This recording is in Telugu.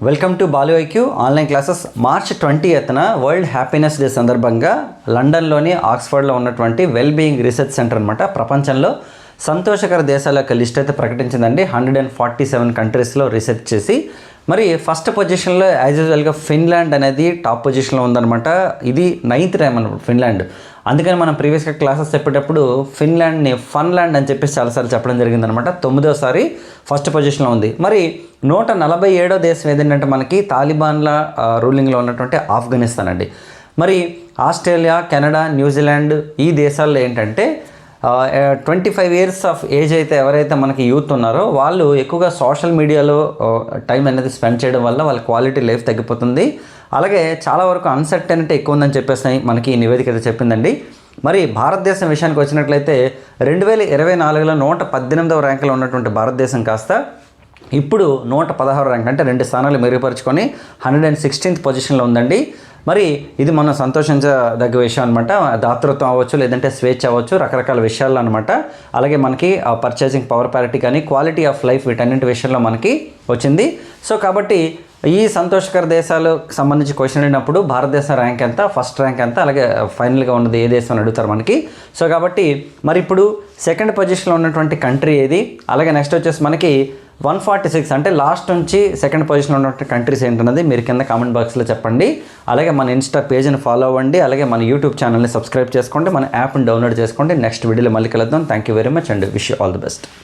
Welcome to Balu IQ online classes. March 20న వరల్డ్ హ్యాపీనెస్ డే సందర్భంగా లండన్లోని ఆక్స్ఫర్డ్లో ఉన్నటువంటి వెల్ బీయింగ్ రీసెర్చ్ సెంటర్ అనమాట ప్రపంచంలో సంతోషకర దేశాల యొక్క లిస్ట్ అయితే ప్రకటించిందండి. 147 కంట్రీస్లో రీసెర్చ్ చేసి మరి ఫస్ట్ పొజిషన్లో యాజ్ యూజువల్గా ఫిన్లాండ్ అనేది టాప్ పొజిషన్లో ఉందన్నమాట. ఇది 9th టైం అన్నమాట ఫిన్లాండ్. అందుకని మనం ప్రీవియస్గా క్లాసెస్ చెప్పేటప్పుడు ఫిన్లాండ్ని ఫన్లాండ్ అని చెప్పేసి చాలాసార్లు చెప్పడం జరిగిందనమాట. 9వసారి ఫస్ట్ పొజిషన్లో ఉంది. మరి 147వ దేశం ఏదంటే మనకి తాలిబాన్ల రూలింగ్లో ఉన్నటువంటి ఆఫ్ఘనిస్తాన్ అండి. మరి ఆస్ట్రేలియా, కెనడా, న్యూజిలాండ్ ఈ దేశాల్లో ఏంటంటే 25 years ఆఫ్ ఏజ్ అయితే ఎవరైతే మనకి యూత్ ఉన్నారో వాళ్ళు ఎక్కువగా సోషల్ మీడియాలో టైం అనేది స్పెండ్ చేయడం వల్ల వాళ్ళ క్వాలిటీ లైఫ్ తగ్గిపోతుంది. అలాగే చాలా వరకు అన్సర్టెనిటీ ఎక్కువ ఉందని చెప్పేసి మనకి ఈ నివేదిక అయితే చెప్పిందండి. మరి భారతదేశం విషయానికి వచ్చినట్లయితే 2024లో 118వ ర్యాంకులో ఉన్నటువంటి భారతదేశం కాస్త ఇప్పుడు 116వ ర్యాంక్, అంటే 2 స్థానాలు మెరుగుపరుచుకొని 116th పొజిషన్లో ఉందండి. మరి ఇది మనం సంతోషించదగ్గ విషయం అనమాట. దాతృత్వం అవ్వచ్చు, లేదంటే స్వేచ్ఛ అవ్వచ్చు, రకరకాల విషయాల్లో అనమాట. అలాగే మనకి పర్చేసింగ్ పవర్ ప్యారిటీ కానీ క్వాలిటీ ఆఫ్ లైఫ్ వీటన్నింటి విషయంలో మనకి వచ్చింది. సో కాబట్టి ఈ సంతోషకర దేశాలకు సంబంధించి క్వశ్చన్ అడిగినప్పుడు భారతదేశం ర్యాంక్ ఎంత, ఫస్ట్ ర్యాంక్ ఎంత, అలాగే ఫైనల్గా ఉన్నది ఏ దేశం అని అడుగుతారు మనకి. సో కాబట్టి మరి ఇప్పుడు సెకండ్ పొజిషన్లో ఉన్నటువంటి కంట్రీ ఏది, అలాగే నెక్స్ట్ వచ్చేసి మనకి 146 అంటే లాస్ట్ నుంచి సెకండ్ పొజిషన్లో ఉన్నటువంటి కంట్రీస్ ఏంటన్నది మీరు కింద కామెంట్ బాక్స్లో చెప్పండి. అలాగే మన ఇన్స్టా పేజ్ని ఫాలో అవ్వండి, అలాగే మన యూట్యూబ్ ఛానల్ని సబ్స్క్రైబ్ చేసుకోండి, మన యాప్ని డౌన్లోడ్ చేసుకోండి. నెక్స్ట్ వీడియోలో మళ్ళీ కలుద్దాం. Thank you very much and wish you all the best.